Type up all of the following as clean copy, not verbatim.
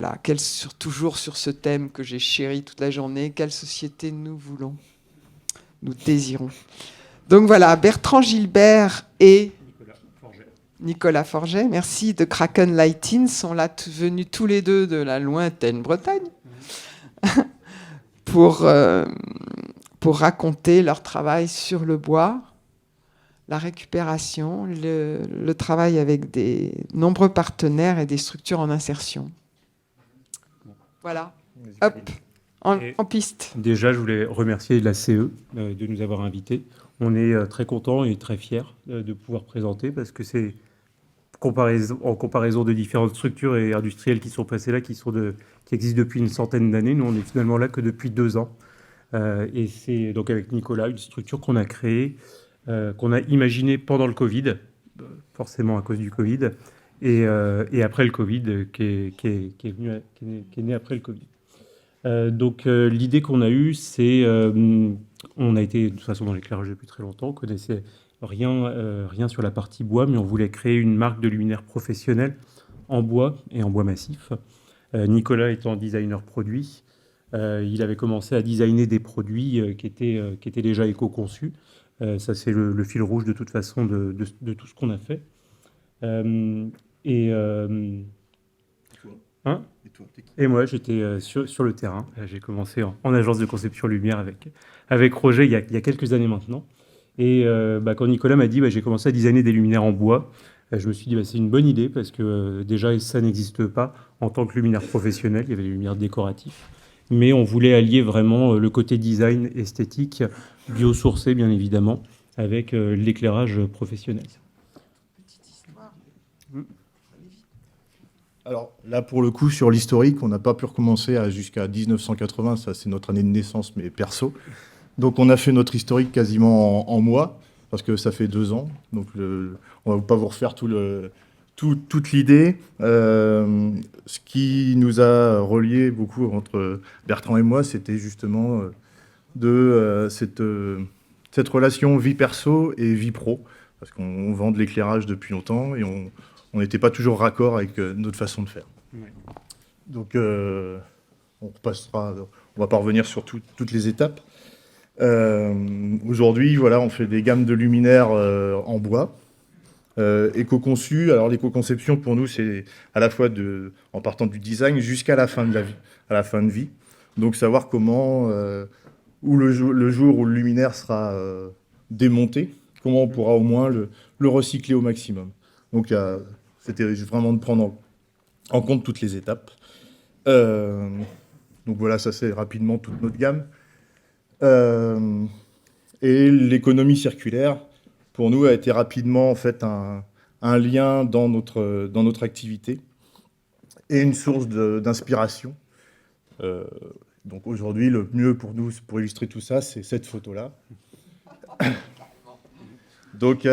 Là, toujours sur ce thème que j'ai chéri toute la journée, quelle société nous voulons, nous désirons. Donc voilà, Bertrand Gilbert et Nicolas Forget, merci, de Kraken Lighting, sont là venus tous les deux de la lointaine Bretagne pour raconter leur travail sur le bois, la récupération, le travail avec des nombreux partenaires et des structures en insertion. Voilà, hop, en piste. Déjà, je voulais remercier la CE de nous avoir invités. On est très contents et très fiers de pouvoir présenter parce que c'est en comparaison de différentes structures et industrielles qui sont passées là, qui existent depuis une centaine d'années. Nous, on est finalement là que depuis 2 ans. Et c'est donc avec Nicolas, une structure qu'on a créée, qu'on a imaginée pendant le Covid, forcément à cause du Covid, et après le Covid, qui est né après le Covid. Donc l'idée qu'on a eue, c'est, on a été de toute façon dans l'éclairage depuis très longtemps, on connaissait rien sur la partie bois, mais on voulait créer une marque de luminaire professionnelle en bois et en bois massif. Nicolas étant designer produit, il avait commencé à designer des produits qui étaient déjà éco-conçus. Ça, c'est le fil rouge de toute façon de tout ce qu'on a fait. Hein et moi, j'étais sur le terrain. J'ai commencé en agence de conception lumière avec Roger il y a quelques années maintenant. Et quand Nicolas m'a dit j'ai commencé à designer des luminaires en bois, je me suis dit c'est une bonne idée parce que déjà ça n'existe pas en tant que luminaire professionnel. Il y avait des luminaires décoratifs. Mais on voulait allier vraiment le côté design, esthétique, biosourcé bien évidemment, avec l'éclairage professionnel. Petite histoire. Alors là, pour le coup, sur l'historique, on n'a pas pu recommencer jusqu'à 1980. Ça, c'est notre année de naissance, mais perso. Donc, on a fait notre historique quasiment en mois, parce que ça fait 2 ans. Donc, on ne va pas vous refaire toute l'idée. Ce qui nous a relié beaucoup entre Bertrand et moi, c'était justement cette relation vie perso et vie pro, parce qu'on vend de l'éclairage depuis longtemps et on n'était pas toujours raccord avec notre façon de faire. Ouais. Donc, on va pas revenir sur toutes les étapes. Aujourd'hui, voilà, on fait des gammes de luminaires en bois, éco-conçus. Alors, l'éco-conception, pour nous, c'est à la fois en partant du design jusqu'à la fin de vie. Donc, savoir comment, où le jour où le luminaire sera démonté, comment on pourra au moins le recycler au maximum. Donc, c'était vraiment de prendre en compte toutes les étapes. Donc voilà, ça c'est rapidement toute notre gamme. Et l'économie circulaire, pour nous, a été rapidement en fait un lien dans notre activité et une source d'inspiration. Donc aujourd'hui, le mieux pour nous, pour illustrer tout ça, c'est cette photo-là. Donc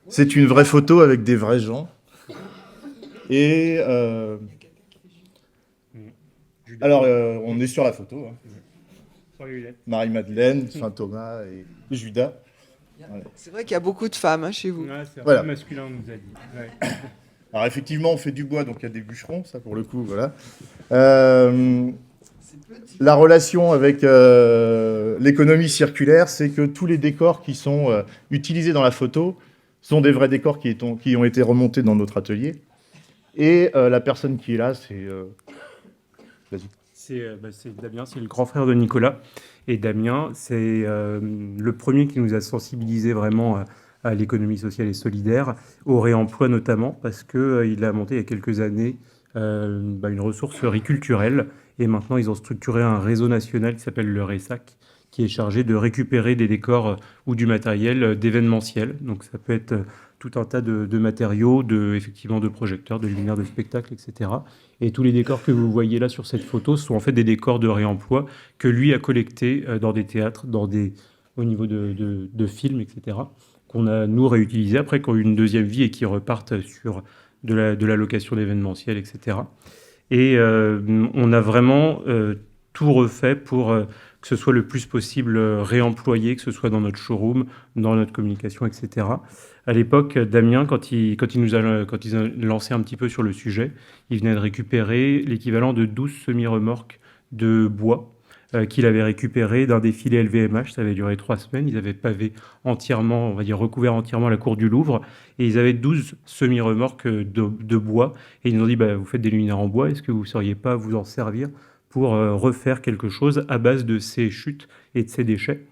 c'est une vraie photo avec des vrais gens. Et alors, on est sur la photo. Hein. Marie-Madeleine, Saint-Thomas et Judas. Voilà. C'est vrai qu'il y a beaucoup de femmes chez vous. Ouais, c'est un peu masculin, on nous a dit. Ouais. Alors effectivement, on fait du bois, donc il y a des bûcherons, ça pour le coup, voilà. La relation avec l'économie circulaire, c'est que tous les décors qui sont utilisés dans la photo sont des vrais décors qui ont été remontés dans notre atelier. Et la personne qui est là, c'est... Vas-y. C'est Damien, c'est le grand frère de Nicolas. Et Damien, c'est le premier qui nous a sensibilisés vraiment à l'économie sociale et solidaire, au réemploi notamment, parce qu'il a monté il y a quelques années une ressource riculturelle. Et maintenant, ils ont structuré un réseau national qui s'appelle le RESAC, qui est chargé de récupérer des décors ou du matériel d'événementiel. Donc ça peut être tout un tas de matériaux, effectivement de projecteurs, de luminaires de spectacle, etc. Et tous les décors que vous voyez là sur cette photo sont en fait des décors de réemploi que lui a collectés dans des théâtres, au niveau de films, etc. Qu'on a, nous, réutilisés après, qui ont eu une deuxième vie et qui repartent sur de la location d'événementiel, etc. Et on a vraiment tout refait pour que que ce soit le plus possible réemployé, que ce soit dans notre showroom, dans notre communication, etc. À l'époque, Damien, quand il a lancé un petit peu sur le sujet, il venait de récupérer l'équivalent de 12 semi-remorques de bois qu'il avait récupéré d'un défilé LVMH. Ça avait duré 3 semaines. Ils avaient pavé entièrement, on va dire recouvert entièrement la cour du Louvre. Et ils avaient 12 semi-remorques de bois. Et ils nous ont dit, vous faites des luminaires en bois, est-ce que vous ne sauriez pas vous en servir pour refaire quelque chose à base de ces chutes et de ces déchets?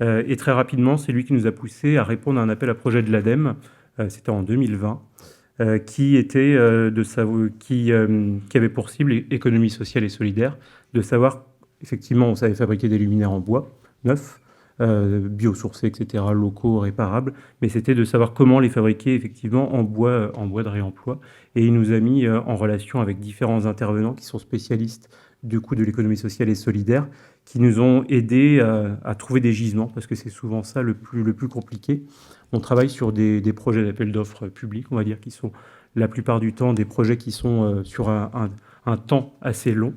Et très rapidement, c'est lui qui nous a poussé à répondre à un appel à projet de l'ADEME, c'était en 2020, qui avait pour cible économie sociale et solidaire, de savoir, effectivement, on savait fabriquer des luminaires en bois, neufs, biosourcés, etc., locaux, réparables, mais c'était de savoir comment les fabriquer, effectivement, en bois de réemploi. Et il nous a mis en relation avec différents intervenants qui sont spécialistes du coup de l'économie sociale et solidaire, qui nous ont aidés à trouver des gisements, parce que c'est souvent ça le plus compliqué. On travaille sur des projets d'appel d'offres publics, on va dire, qui sont la plupart du temps des projets qui sont sur un temps assez long.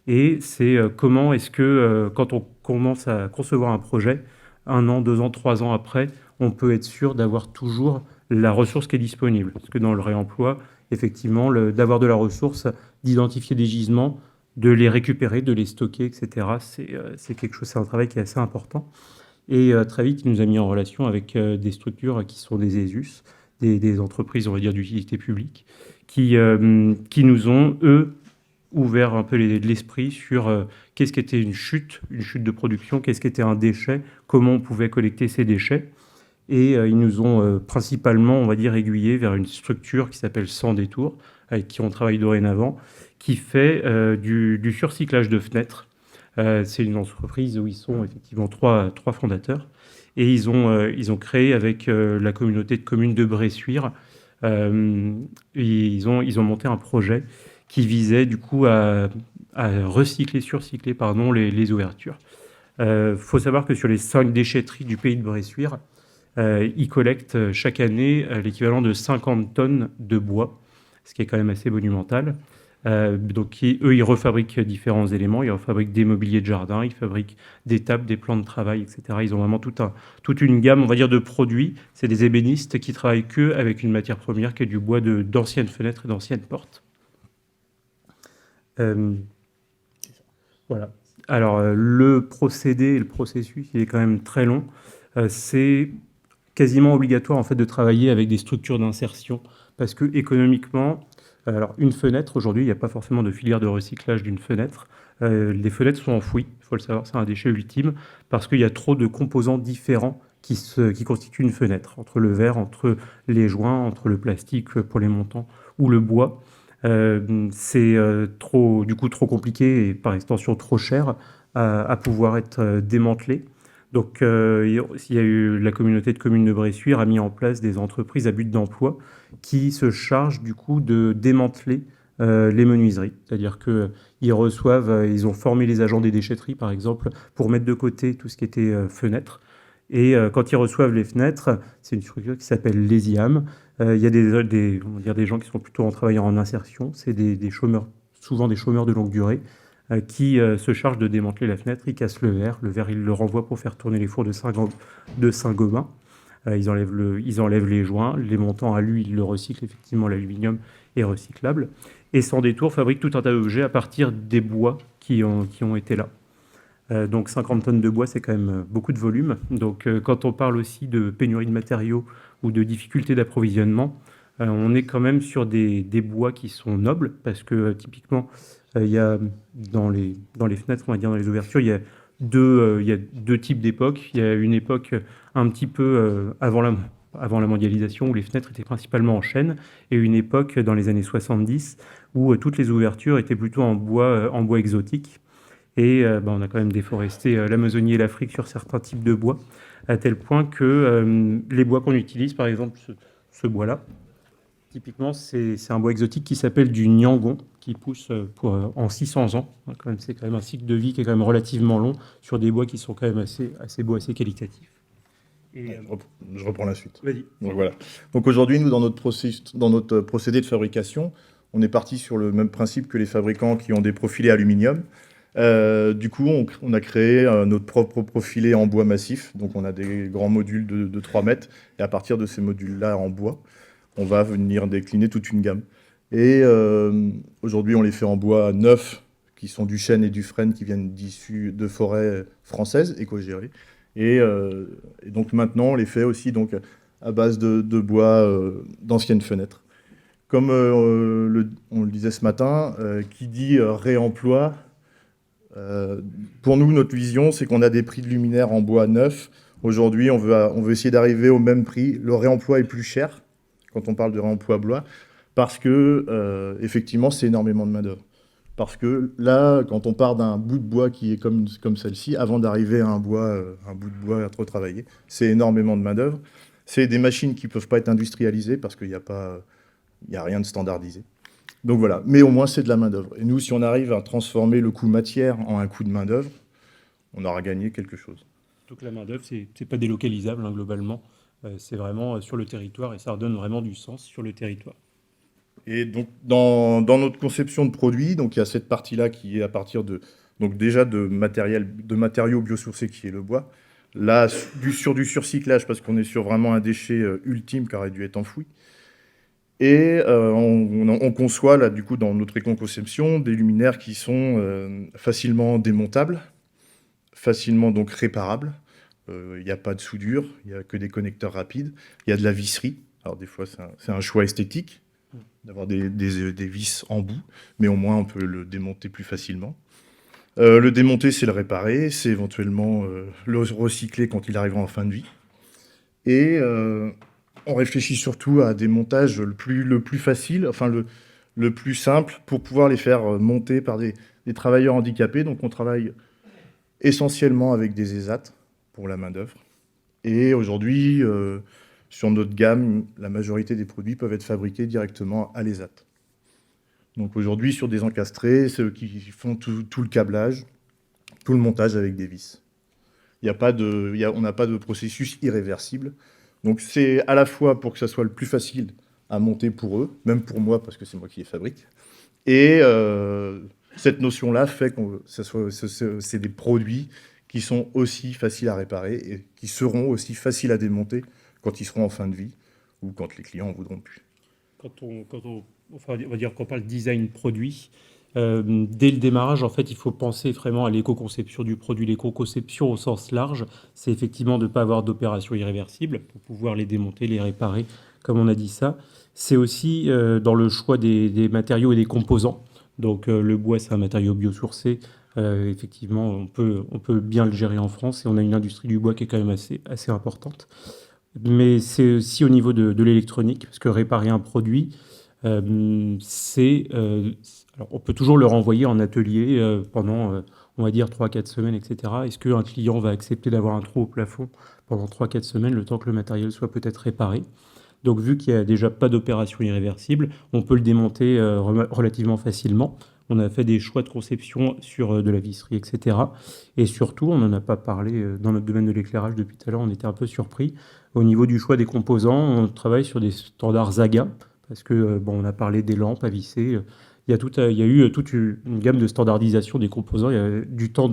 Et c'est comment est-ce que, quand on commence à concevoir un projet, 1 an, 2 ans, 3 ans après, on peut être sûr d'avoir toujours la ressource qui est disponible. Parce que dans le réemploi, effectivement, d'avoir de la ressource, d'identifier des gisements, de les récupérer, de les stocker, etc. C'est quelque chose, c'est un travail qui est assez important. Et très vite, il nous a mis en relation avec des structures qui sont des ESUS, des entreprises, on va dire, d'utilité publique, qui nous ont, eux, ouvert un peu l'esprit sur qu'est-ce qu'était une chute de production, qu'est-ce qu'était un déchet, comment on pouvait collecter ces déchets. Et ils nous ont principalement, on va dire, aiguillés vers une structure qui s'appelle Sans Détour, avec qui on travaille dorénavant, qui fait du surcyclage de fenêtres. C'est une entreprise où ils sont effectivement trois fondateurs. Et ils ont créé avec la communauté de communes de Bressuire, ils ont monté un projet qui visait du coup à surcycler les ouvertures. Faut savoir que sur les 5 déchetteries du pays de Bressuire, ils collectent chaque année l'équivalent de 50 tonnes de bois, ce qui est quand même assez monumental. Donc eux, ils refabriquent différents éléments, ils refabriquent des mobiliers de jardin, ils fabriquent des tables, des plans de travail, etc. Ils ont vraiment toute une gamme, on va dire, de produits. C'est des ébénistes qui travaillent avec une matière première qui est du bois d'anciennes fenêtres et d'anciennes portes. Voilà. Alors, le procédé, le processus, il est quand même très long. C'est quasiment obligatoire, en fait, de travailler avec des structures d'insertion parce que économiquement, alors une fenêtre, aujourd'hui, il n'y a pas forcément de filière de recyclage d'une fenêtre. Les fenêtres sont enfouies, il faut le savoir, c'est un déchet ultime parce qu'il y a trop de composants différents qui constituent une fenêtre, entre le verre, entre les joints, entre le plastique pour les montants ou le bois. C'est du coup trop compliqué et par extension trop cher à pouvoir être démantelé. Donc il y a eu la communauté de communes de Bressuire a mis en place des entreprises à but d'emploi qui se chargent du coup de démanteler les menuiseries. C'est-à-dire qu'ils reçoivent, ils ont formé les agents des déchetteries par exemple pour mettre de côté tout ce qui était fenêtres. Et quand ils reçoivent les fenêtres, c'est une structure qui s'appelle l'ESIAM. Il y a on va dire des gens qui sont plutôt en travaillant en insertion. C'est des chômeurs, souvent des chômeurs de longue durée, qui se chargent de démanteler la fenêtre. Ils cassent le verre, ils le renvoient pour faire tourner les fours de Saint-Gobain. Ils enlèvent les joints, les montants à lui, ils le recyclent, effectivement, l'aluminium est recyclable. Et Sans Détour fabrique tout un tas d'objets à partir des bois qui ont été là. Donc 50 tonnes de bois, c'est quand même beaucoup de volume. Donc quand on parle aussi de pénurie de matériaux ou de difficultés d'approvisionnement, on est quand même sur des bois qui sont nobles, parce que typiquement, il y a dans les fenêtres, on va dire dans les ouvertures, il y a deux types d'époques. Il y a une époque un petit peu avant la mondialisation, où les fenêtres étaient principalement en chêne, et une époque dans les années 70, où toutes les ouvertures étaient plutôt en bois exotique. Et on a quand même déforesté l'Amazonie et l'Afrique sur certains types de bois, à tel point que les bois qu'on utilise, par exemple ce bois-là, typiquement c'est un bois exotique qui s'appelle du Nyangon, qui pousse en 600 ans. C'est quand même un cycle de vie qui est quand même relativement long sur des bois qui sont quand même assez beaux, assez qualitatifs. Et, je reprends la suite. Vas-y. Donc, voilà. Donc aujourd'hui, nous, dans notre procédé de fabrication, on est parti sur le même principe que les fabricants qui ont des profilés aluminium. Du coup, on a créé notre propre profilé en bois massif. Donc, on a des grands modules de 3 mètres. Et à partir de ces modules-là en bois, on va venir décliner toute une gamme. Et aujourd'hui, on les fait en bois neuf, qui sont du chêne et du frêne, qui viennent d'issues de forêts françaises, éco-gérées. Et donc maintenant, on les fait aussi donc, à base de bois d'anciennes fenêtres. Comme on le disait ce matin, qui dit réemploi, pour nous, notre vision, c'est qu'on a des prix de luminaires en bois neuf. Aujourd'hui, on veut essayer d'arriver au même prix. Le réemploi est plus cher quand on parle de réemploi bois, parce que, effectivement, c'est énormément de main-d'œuvre. Parce que là, quand on part d'un bout de bois qui est comme celle-ci, avant d'arriver à un bout de bois à trop travailler, c'est énormément de main-d'œuvre. C'est des machines qui ne peuvent pas être industrialisées parce qu'il n'y a rien de standardisé. Donc voilà, mais au moins c'est de la main-d'œuvre. Et nous, si on arrive à transformer le coût matière en un coût de main-d'œuvre, on aura gagné quelque chose. Donc la main-d'œuvre, c'est pas délocalisable, hein, globalement. C'est vraiment sur le territoire et ça redonne vraiment du sens sur le territoire. Et donc, dans notre conception de produit, donc il y a cette partie-là qui est à partir donc déjà de matériaux biosourcés qui est le bois. Là, sur du surcyclage, parce qu'on est sur vraiment un déchet ultime qui aurait dû être enfoui. Et on conçoit, là, du coup, dans notre éco-conception, des luminaires qui sont facilement démontables, facilement donc réparables. Il n'y a pas de soudure, il n'y a que des connecteurs rapides. Il y a de la visserie. Alors des fois, c'est un choix esthétique d'avoir des vis en bout, mais au moins on peut le démonter plus facilement. Le démonter, c'est le réparer, c'est éventuellement le recycler quand il arrivera en fin de vie. Et on réfléchit surtout à des montages le plus facile, enfin le plus simple, pour pouvoir les faire monter par des travailleurs handicapés. Donc on travaille essentiellement avec des ESAT pour la main-d'œuvre. Et aujourd'hui, sur notre gamme, la majorité des produits peuvent être fabriqués directement à l'ESAT. Donc aujourd'hui, sur des encastrés, c'est eux qui font tout le câblage, tout le montage avec des vis. On n'a pas de processus irréversible. Donc c'est à la fois pour que ça soit le plus facile à monter pour eux, même pour moi, parce que c'est moi qui les fabrique. Et cette notion-là fait que c'est des produits qui sont aussi faciles à réparer et qui seront aussi faciles à démonter quand ils seront en fin de vie ou quand les clients en voudront plus. On va dire qu'on parle design produit, dès le démarrage, en fait, il faut penser vraiment à l'éco-conception du produit. L'éco-conception au sens large, c'est effectivement de ne pas avoir d'opération irréversible pour pouvoir les démonter, les réparer, comme on a dit ça. C'est aussi dans le choix des matériaux et des composants. Donc le bois, c'est un matériau biosourcé. Effectivement, on peut bien le gérer en France et on a une industrie du bois qui est quand même assez importante. Mais c'est aussi au niveau de l'électronique, parce que réparer un produit, alors on peut toujours le renvoyer en atelier pendant, on va dire, 3-4 semaines, etc. Est-ce qu'un client va accepter d'avoir un trou au plafond pendant 3-4 semaines, le temps que le matériel soit peut-être réparé? Donc, vu qu'il n'y a déjà pas d'opération irréversible, on peut le démonter relativement facilement. On a fait des choix de conception sur de la visserie, etc. Et surtout, on n'en a pas parlé dans notre domaine de l'éclairage depuis tout à l'heure, on était un peu surpris. Au niveau du choix des composants, on travaille sur des standards Zaga, parce que on a parlé des lampes à visser. Il y a eu toute une gamme de standardisation des composants. Il y a du temps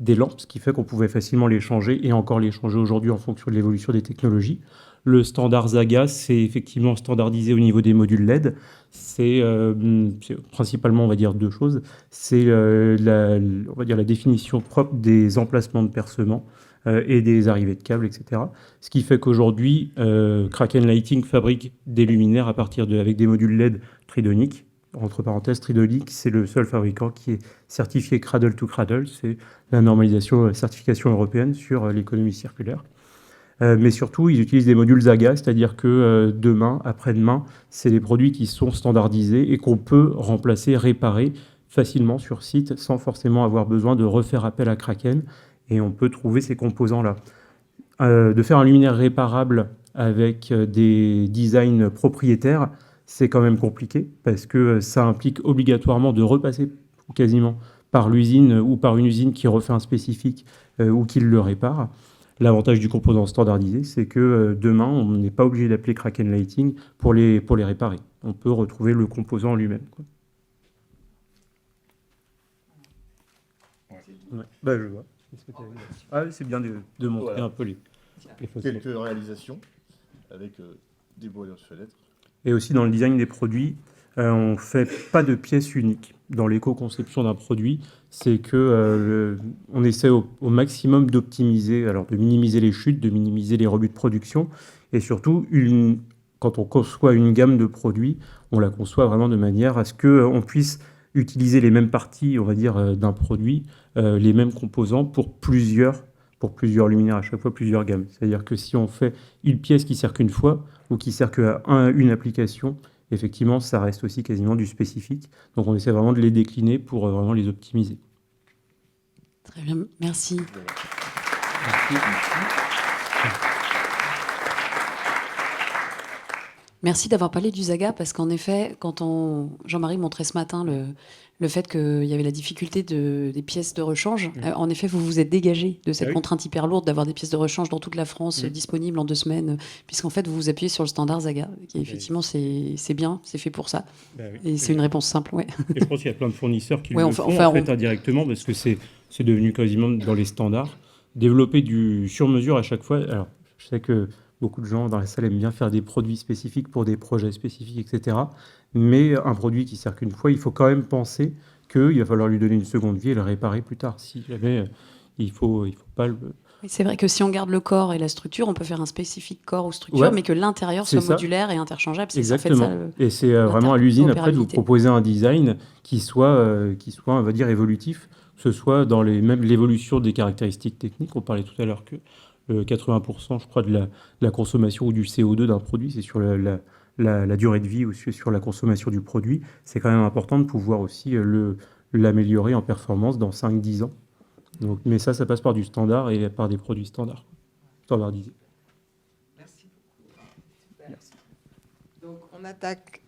des lampes, ce qui fait qu'on pouvait facilement les changer et encore les changer aujourd'hui en fonction de l'évolution des technologies. Le standard Zaga, c'est effectivement standardisé au niveau des modules LED. C'est principalement, on va dire, deux choses. C'est on va dire la définition propre des emplacements de percement et des arrivées de câbles, etc. Ce qui fait qu'aujourd'hui, Kraken Lighting fabrique des luminaires avec des modules LED tridoniques. Entre parenthèses, tridonique, c'est le seul fabricant qui est certifié Cradle to Cradle. C'est la certification européenne sur l'économie circulaire. Mais surtout, ils utilisent des modules Zaga, c'est-à-dire que demain, après-demain, c'est des produits qui sont standardisés et qu'on peut remplacer, réparer facilement sur site sans forcément avoir besoin de refaire appel à Kraken. Et on peut trouver ces composants-là. De faire un luminaire réparable avec des designs propriétaires, c'est quand même compliqué parce que ça implique obligatoirement de repasser quasiment par l'usine ou par une usine qui refait un spécifique ou qui le répare. L'avantage du composant standardisé, c'est que demain, on n'est pas obligé d'appeler Kraken Lighting pour les réparer. On peut retrouver le composant lui-même, quoi. Ouais. Bah, je vois. Qu'est-ce que t'as vu là? Ah, oui, c'est bien de montrer Voilà. un peu les fausses notes. Quelques réalisations avec des boîtes de fenêtres. Et aussi dans le design des produits, on ne fait pas de pièces uniques. Dans l'éco-conception d'un produit, c'est que on essaie au maximum d'optimiser, alors de minimiser les chutes, de minimiser les rebuts de production, et surtout, quand on conçoit une gamme de produits, on la conçoit vraiment de manière à ce qu'on puisse utiliser les mêmes parties, on va dire, d'un produit, les mêmes composants pour plusieurs luminaires, à chaque fois plusieurs gammes. C'est-à-dire que si on fait une pièce qui sert qu'une fois, ou qui sert qu'à une application, effectivement, ça reste aussi quasiment du spécifique. Donc on essaie vraiment de les décliner pour vraiment les optimiser. Très bien, merci. Merci d'avoir parlé du Zaga, parce qu'en effet, quand Jean-Marie montrait ce matin le fait qu'il y avait la difficulté des pièces de rechange, en effet, vous vous êtes dégagé de cette Ah oui. contrainte hyper lourde d'avoir des pièces de rechange dans toute la France disponibles en 2 semaines, puisqu'en fait, vous vous appuyez sur le standard Zaga, qui effectivement, c'est bien, c'est fait pour ça. Bah oui. Et c'est une réponse simple, ouais. Et je pense qu'il y a plein de fournisseurs qui Ouais, le font enfin, en fait indirectement, parce que c'est devenu quasiment dans les standards. Développer du sur-mesure à chaque fois. Alors, je sais que beaucoup de gens dans la salle aiment bien faire des produits spécifiques pour des projets spécifiques, etc. Mais un produit qui sert qu'une fois, il faut quand même penser qu'il va falloir lui donner une seconde vie et le réparer plus tard. Si jamais il faut pas le... Oui, c'est vrai que si on garde le corps et la structure, on peut faire un spécifique corps ou structure, Ouais, mais que l'intérieur c'est soit ça. modulaire et interchangeable. C'est en fait Exactement. ça, Et c'est vraiment à l'usine après de vous l'interopérabilité. proposer un design qui soit, on va dire, évolutif, que ce soit dans même l'évolution des caractéristiques techniques. On parlait tout à l'heure que 80%, je crois, de la consommation ou du CO2 d'un produit, c'est sur la durée de vie ou sur la consommation du produit. C'est quand même important de pouvoir aussi l'améliorer en performance dans 5-10 ans. Donc, mais ça passe par du standard et par des produits standardisés. Merci beaucoup. Super. Donc on attaque